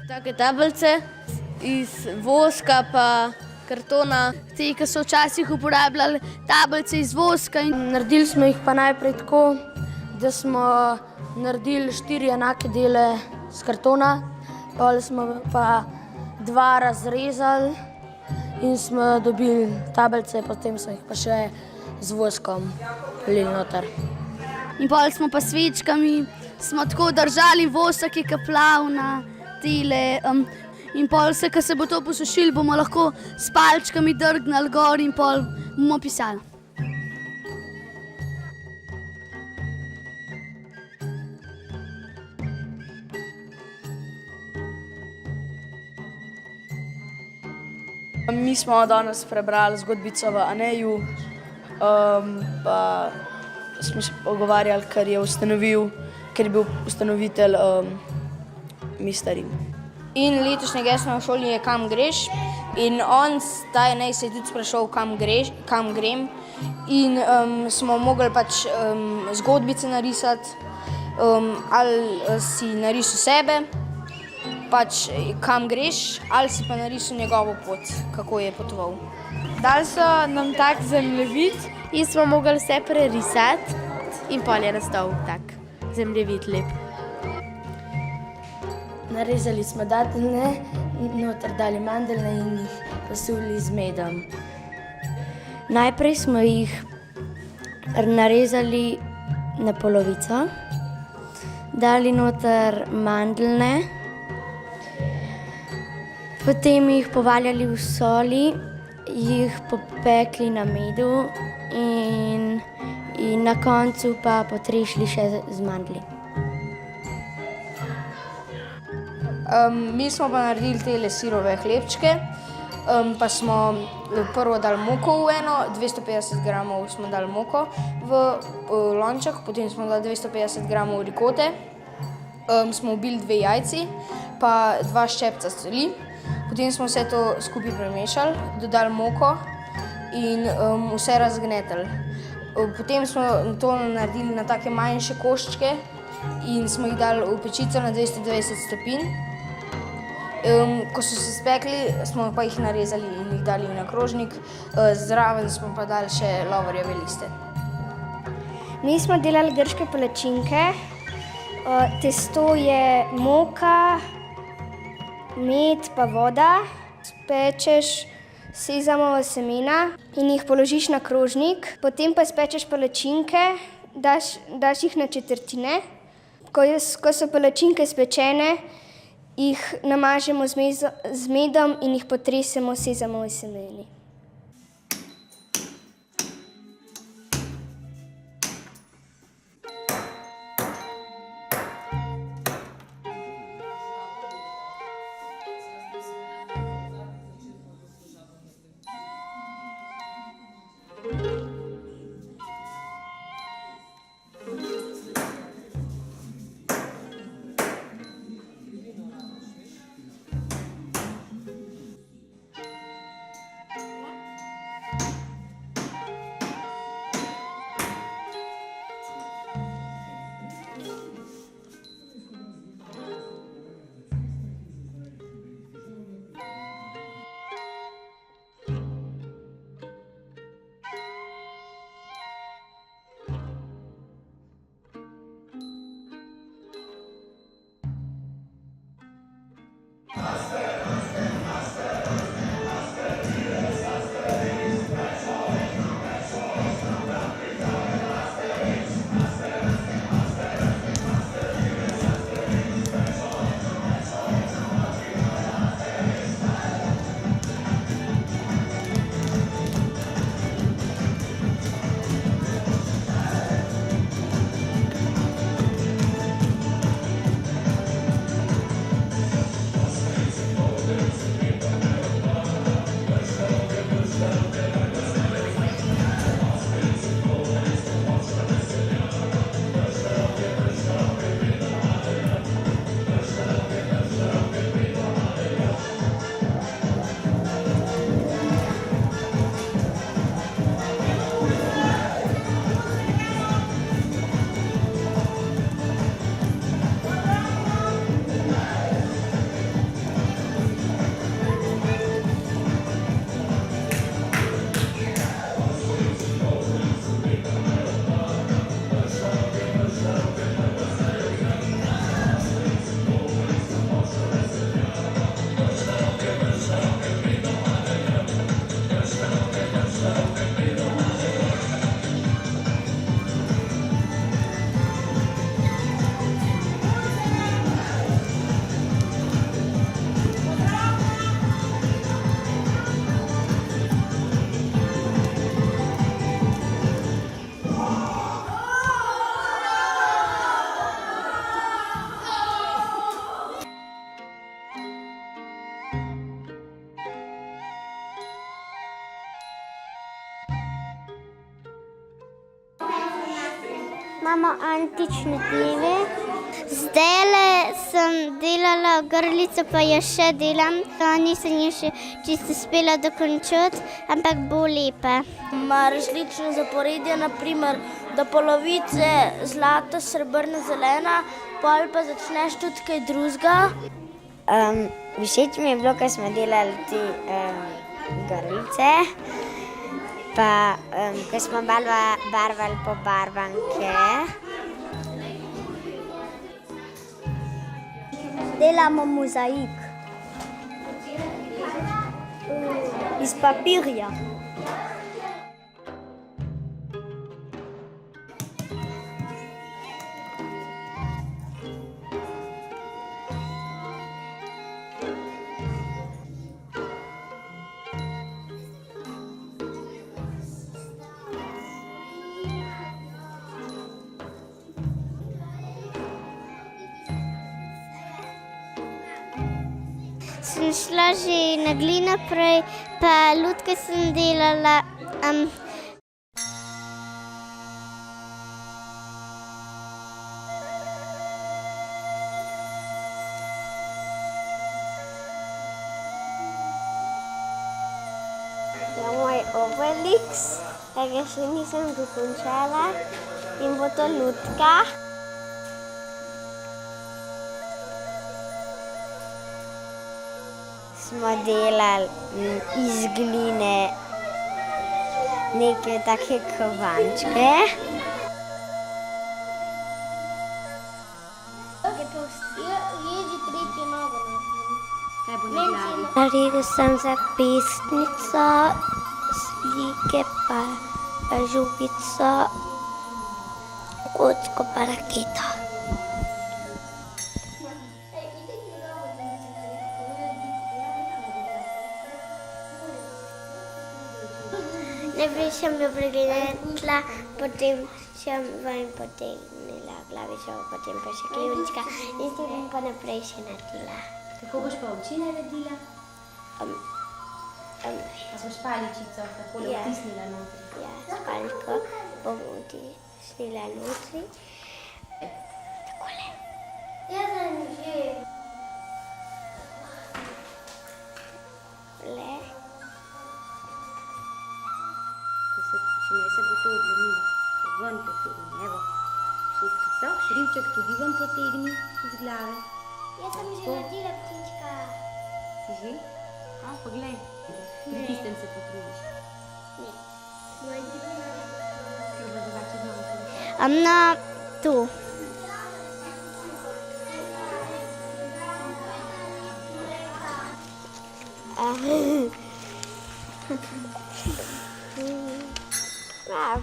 Take tablice iz voska pa kartona. Ti, ki so včasih uporabljali tablice iz voska. Naredili smo jih pa najprej tako, da smo naredili 4 enake dele z kartona, potem smo pa 2 razrezali in smo dobili tablice, potem smo jih pa še z voskom lili noter. In potem smo pa svečkami smo tako držali vosek, ki je kaplal na tele. In potem se, ko se bo to posušilo, bomo lahko s palčkami drgnili gor in potem bomo pisali. Mi smo danes prebrali zgodbico v Aneju, pa smo se pogovarjali, ker je bil ustanovitelj Mister Rim. In letošnje geslo v šoli je Kam greš? In on, ta Anej, se je tudi sprašal, kam grem. In smo mogli pač zgodbice narisati, ali si narisal sebe, pač kam greš, ali si pa narisal njegovo pot, kako je potoval. Dali so nam tak zemljevid in smo mogli vse prerisati in potem je nastal tak zemljevid lep. Narezali smo dateljne, noter dali mandeljne in jih posuli z medom. Najprej smo jih narezali na polovico, dali noter mandeljne, potem jih povaljali v soli, jih popekli na medu in na koncu pa potrešili še z mandlji. Mi smo pa naredili tele sirove hlebčke, pa smo prvo dali moko v eno, 250 gramov smo dali moko v lonček, potem smo dali 250 gramov rikote, smo ubili 2 jajci, pa 2 ščepca soli. Potem smo vse to skupaj premešali, dodali moko in vse razgnetli. Potem smo to naredili na take manjše koščke in smo jih dali v pečico na 220 stopinj. Ko so se spekli, smo pa jih narezali in jih dali na krožnik, zraven smo pa dali še lovorjeve liste. Mi smo delali grške palačinke. Testo je moka, med pa voda. Spečeš sezamova semena in jih položiš na krožnik. Potem pa spečeš palačinke, daš jih na četrtine. Ko so palačinke spečene, jih namažemo z medom in jih potresemo s sezamovimi semeni. Imamo antične dneve. Zdajle sem delala grlico, pa jo še delam. Nisem jo še čisto uspela dokončati, ampak bo lepa. Ima različne zaporedje, naprimer do polovice zlata, srebrna, zelena, pol pa začneš tudi kaj drugega. Všeč mi je bilo, ko smo delali te grlice, pa ko smo barvali pobarvanke. Delamo mozaik iz papirja. Sem šla že na glino prej, pa lutke sem delala. Moj Obelix, tega še nisem dokončala in bo to lutka. Smo delali iz gline neke take kovančke. Naredil sem zapestnico, slike pa žogico, kocko pa raketo. Najprej sem jo pregledala, potem sem ven potegnila glavico, potem pa še ključka in s tem pa naprej še naredila. Kako boš pa oči naredila? Pa boš paličico takole vtisnila notri? Ja, s paličko bom vtisnila notri. Takole. Jaz sem že. Le. Če ne se bo to odlomilo, ven potegni, evo. Šestka so, šrivček tudi ven potegni iz glave. Jaz sem že naredila ptička. Si že? A, poglej. Pri tistem se potrudiš. Kaj bo drugače zmanjkalo? Na tu. Wow.